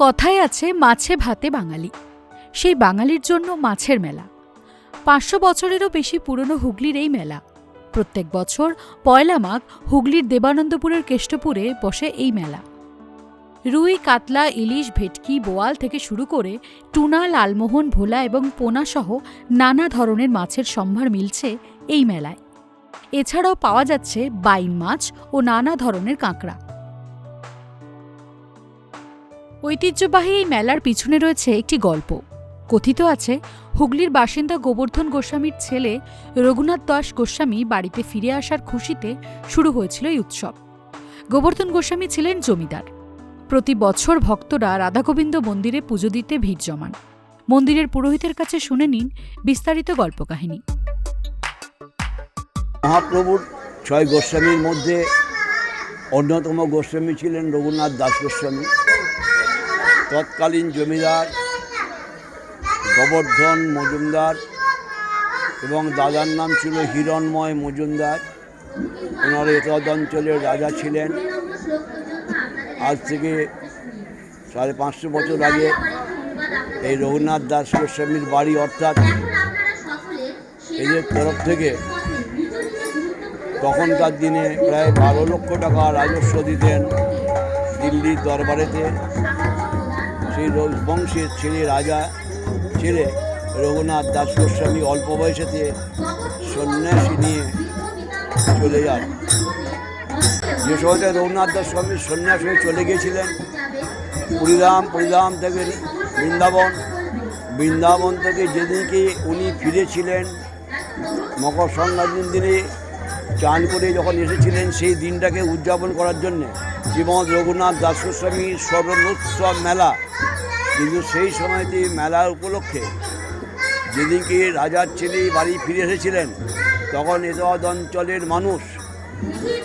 কথায় আছে মাছে ভাতে বাঙালি। সেই বাঙালির জন্য মাছের মেলা। ৫০০ বছরেরও বেশি পুরনো হুগলির এই মেলা। প্রত্যেক বছর পয়লা মাঘ হুগলির দেবানন্দপুরের কেষ্টপুরে বসে এই মেলা। রুই, কাতলা, ইলিশ, ভেটকি, বোয়াল থেকে শুরু করে টুনা, লালমোহন, ভোলা এবং পোনা সহ নানা ধরনের মাছের সম্ভার মিলছে এই মেলায়। এছাড়াও পাওয়া যাচ্ছে বাইন মাছ ও নানা ধরনের কাঁকড়া। ঐতিহ্যবাহী এই মেলার পিছনে রয়েছে একটি গল্প। কথিত আছে, হুগলির বাসিন্দা গোবর্ধন গোস্বামীর ছেলে রঘুনাথ দাস গোস্বামী বাড়িতে ফিরে আসার খুশিতে শুরু হয়েছিল এই উৎসব। গোবর্ধন গোস্বামী ছিলেন জমিদার। প্রতি বছর ভক্তরা রাধাগোবিন্দ মন্দিরে পুজো দিতে ভিড় জমান। মন্দিরের পুরোহিতের কাছে শুনে নিন বিস্তারিত গল্পকাহিনী। মহাপ্রভুর ৬ গোস্বামীর মধ্যে অন্যতম গোস্বামী ছিলেন রঘুনাথ দাস গোস্বামী। তৎকালীন জমিদার গোবর্ধন মজুমদার এবং দাদার নাম ছিল হিরণময় মজুমদার। ওনার এতদ অঞ্চলের রাজা ছিলেন। আজ থেকে ৫৫০ বছর আগে এই রঘুনাথ দাস গোস্বামীর বাড়ি, অর্থাৎ এদের তরফ থেকে তখনকার দিনে প্রায় ১২ লক্ষ টাকা রাজস্ব দিতেন দিল্লির দরবারেতে। সেই বংশের ছেলে রাজা ছেলে রঘুনাথ দাস গোস্বামী অল্প বয়সেতে সন্ন্যাসী নিয়ে চলে যান। যে সময়টা রঘুনাথ দাস স্বামী সন্ন্যাস হয়ে চলে গিয়েছিলেন পরিধাম থেকে বৃন্দাবন থেকে যেদিনকে উনি ফিরেছিলেন, মকর সংক্রান্তির দিনে চান করে যখন এসেছিলেন, সেই দিনটাকে উদযাপন করার জন্যে শ্রীমৎ রঘুনাথ দাস গোস্বামীর স্মরণোৎসব মেলা। কিন্তু সেই সময়তে মেলার উপলক্ষে যেদিনকে রাজার ছেলে বাড়ি ফিরে এসেছিলেন, তখন এতদ অঞ্চলের মানুষ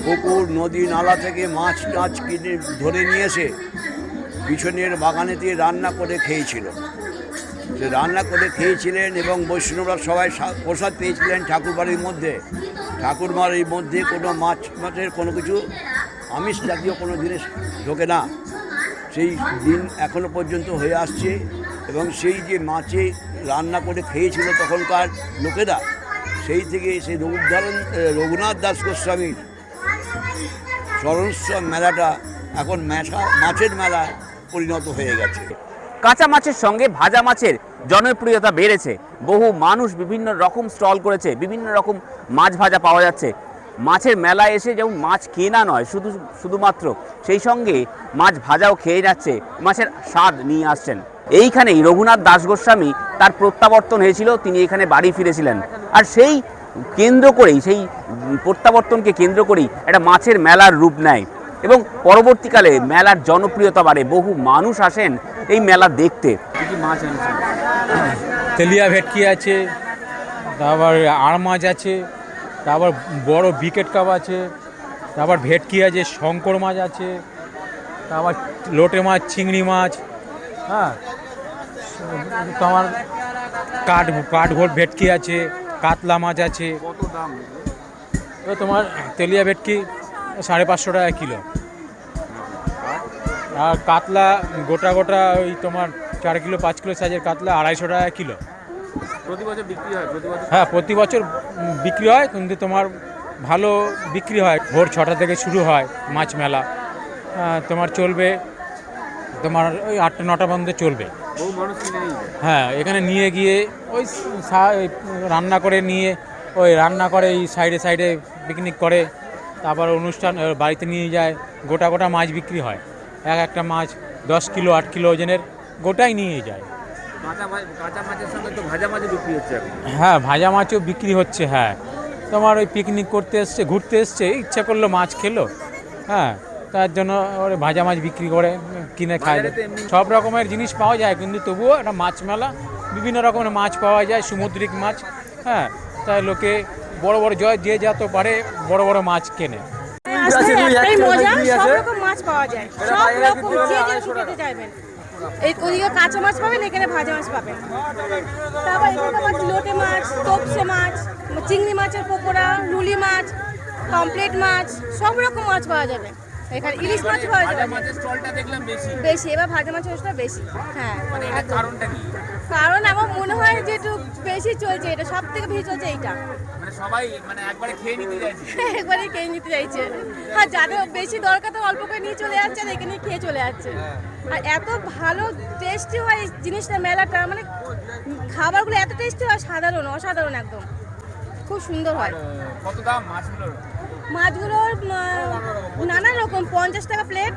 পুকুর, নদী, নালা থেকে মাছ টাছ কিনে ধরে নিয়ে এসে পিছনের বাগানেতে রান্না করে খেয়েছিল। সে রান্না করে খেয়েছিলেন এবং বৈষ্ণবরা সবাই প্রসাদ পেয়েছিলেন ঠাকুরবাড়ির মধ্যে। ঠাকুরবাড়ির মধ্যে কোনো মাছের কোনো কিছু আমিষ জাতীয় কোনো জিনিস ঢোকে না। সেই দিন এখনও পর্যন্ত হয়ে আসছে এবং সেই যে মাছে রান্না করে খেয়েছিল তখনকার লোকেরা, সেই থেকে সেই রঘুনাথ দাস গোস্বামীর স্মরণোৎসব মেলাটা এখন মাছের মেলা পরিণত হয়ে গেছে। কাঁচা মাছের সঙ্গে ভাজা মাছের জনপ্রিয়তা বেড়েছে। বহু মানুষ বিভিন্ন রকম স্টল করেছে, বিভিন্ন রকম মাছ ভাজা পাওয়া যাচ্ছে। মাছের মেলায় এসে যেমন মাছ কেনা নয়, শুধুমাত্র সেই সঙ্গে মাছ ভাজাও খেয়ে যাচ্ছে, মাছের স্বাদ নিয়ে আসছেন। এইখানেই রঘুনাথ দাস গোস্বামী তার প্রত্যাবর্তন হয়েছিল, তিনি এখানে বাড়ি ফিরেছিলেন। আর সেই কেন্দ্র করেই, সেই প্রত্যাবর্তনকে কেন্দ্র করেই একটা মাছের মেলার রূপ নেয় এবং পরবর্তীকালে মেলার জনপ্রিয়তা বাড়ে। বহু মানুষ আসেন এই মেলা দেখতে। কি মাছ আনছেন? তেলিয়া ভেটকি আছে, তারপর আড় মাছ আছে, তারপর বড় বিকেট কাপ আছে, তারপর ভেটকি আছে, শঙ্কর মাছ আছে, তারপর লোটে মাছ, চিংড়ি মাছ, হ্যাঁ, তোমার কাঠভোর ভেটকি আছে, কাতলা মাছ আছে। কত দাম? তোমার তেলিয়া ভেটকি ৫৫০ টাকা কিলো, আর কাতলা গোটা ওই তোমার ৪ কিলো ৫ কিলো সাইজের কাতলা ২৫০ টাকা কিলো। প্রতি বছর বিক্রি হয়? হ্যাঁ, প্রতি বছর বিক্রি হয়, কিন্তু তোমার ভালো বিক্রি হয়। ভোর ৬টা থেকে শুরু হয় মাছ মেলা, তোমার চলবে তোমার ওই ৮টা ৯টা পর্যন্ত চলবে। বহু মানুষ কিনে নিয়ে যায়। হ্যাঁ, এখানে নিয়ে গিয়ে ওই রান্না করে এই সাইডে পিকনিক করে, তারপর অনুষ্ঠান বাড়িতে নিয়ে যায়। গোটা মাছ বিক্রি হয়, একটা মাছ ১০ কিলো ৮ কিলো ওজনের গোটাই নিয়ে যায়। কাঁচা মাছের সঙ্গে তো ভাজা মাছও বিক্রি হচ্ছে। হ্যাঁ, ভাজা মাছও বিক্রি হচ্ছে। হ্যাঁ, তোমার ওই পিকনিক করতে এসছে, ঘুরতে এসছে, ইচ্ছা করলো মাছ খেলো, হ্যাঁ, তার জন্য ওর ভাজা মাছ বিক্রি করে কিনে খায়। সব রকমের জিনিস পাওয়া যায়, কিন্তু তবুও একটা মাছ মেলা, বিভিন্ন রকমের মাছ পাওয়া যায়, সামুদ্রিক মাছ। হ্যাঁ, তাই লোকে বড় যে যত পারে বড় মাছ কেনে। মাছ পাওয়া যায়, সব রকম খেতে চাইবেন। ওদিকে কাঁচা মাছ পাবেন, এখানে ভাজা মাছ পাবেন। তারপর এখানে লোটে মাছ, তোপসে মাছ, চিংড়ি মাছের পকোড়া, রুলি মাছ, পমফ্রেট মাছ, সব রকম মাছ পাওয়া যাবে। এখানে ইলিশ মাছ পাওয়া ভাজা যাবে মাছের স্টলটা দেখলাম বেশি। বেশি, এবার ভাজা মাছের ওটা বেশি। হ্যাঁ, মানে এটার একদম। কারণটা কি? কারণ আমার মনে হয় যে একটু বেশি চলছে, এটা সব থেকে বেশি চলছে এইটা। মানে সবাই মানে একবারে খেয়ে নিতে চাইছে। একবারে খেয়ে নিতে চাইছে, আর যাদের বেশি দরকার তো অল্প করে নিয়ে চলে যাচ্ছে, আর এখানে খেয়ে চলে যাচ্ছে। আর এত ভালো টেস্টি হয় এই জিনিসটা, মেলাটা মানে খাবারগুলো এত টেস্টি হয়, সাধারণ অসাধারণ একদম, খুব সুন্দর হয়। কত দাম মাছগুলোর? মাছগুলোর নানা রকম, 50 টাকা প্লেট,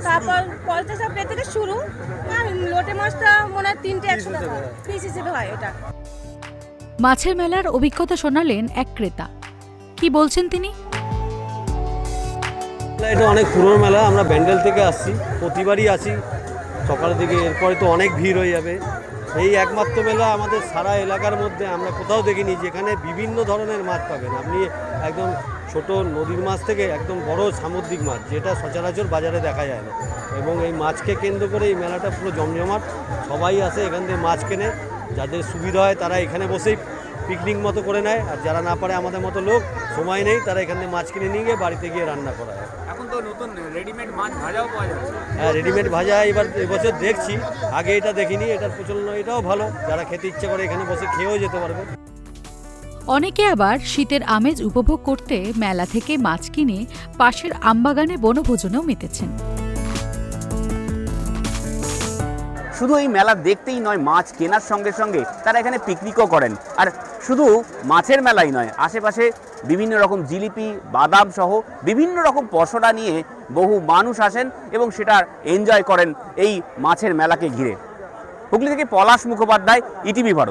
তারপর 50 টাকা প্লেট থেকে শুরু। আর লোটে মাছটা মনে হয় 3টে 100 টাকা পিস হিসেবে হয় এটা। মাছের মেলার অভিজ্ঞতা শোনালেন এক ক্রেতা। কি বলছেন তিনি? এটা অনেক পুরনো মেলা, আমরা ব্যান্ডেল থেকে আসছি, প্রতিবারই আসি সকালের দিকে। এরপরে তো অনেক ভিড় হয়ে যাবে। এই একমাত্র মেলা আমাদের সারা এলাকার মধ্যে, আমরা কোথাও দেখিনি যেখানে বিভিন্ন ধরনের মাছ পাবেন আপনি। একদম ছোট নদীর মাছ থেকে একদম বড় সামুদ্রিক মাছ, যেটা সচরাচর বাজারে দেখা যায় না। এবং এই মাছকে কেন্দ্র করে এই মেলাটা পুরো জমজমাট। সবাই আসে এখান থেকে মাছ কেনে, যাদের সুবিধা হয় তারা এখানে বসেই পিকনিক মতো করে নেয়, আর যারা না পারে আমাদের মতো লোক সময় নেই, তারা এখান থেকে মাছ কিনে নিয়ে গিয়ে বাড়িতে গিয়ে রান্না করা হয়। এখন তো নতুন রেডিমেড মাছ ভাজাও পাওয়া যাচ্ছে। হ্যাঁ, রেডিমেড ভাজা এবছর দেখছি, আগে এটা দেখিনি। এটার প্রচলন এটাও ভালো, যারা খেতে ইচ্ছে করে এখানে বসে খেয়েও যেতে পারবে। অনেকে আবার শীতের আমেজ উপভোগ করতে মেলা থেকে মাছ কিনে পাশের আমবাগানে বনভোজনেও মেতেছেন। শুধু এই মেলা দেখতেই নয়, মাছ কেনার সঙ্গে সঙ্গে তারা এখানে পিকনিকও করেন। আর শুধু মাছের মেলাই নয়, আশেপাশে বিভিন্ন রকম জিলিপি, বাদাম সহ বিভিন্ন রকম পসরা নিয়ে বহু মানুষ আসেন এবং সেটা এনজয় করেন এই মাছের মেলাকে ঘিরে। হুগলি থেকে পলাশ মুখোপাধ্যায়, ইটিভি ভারত।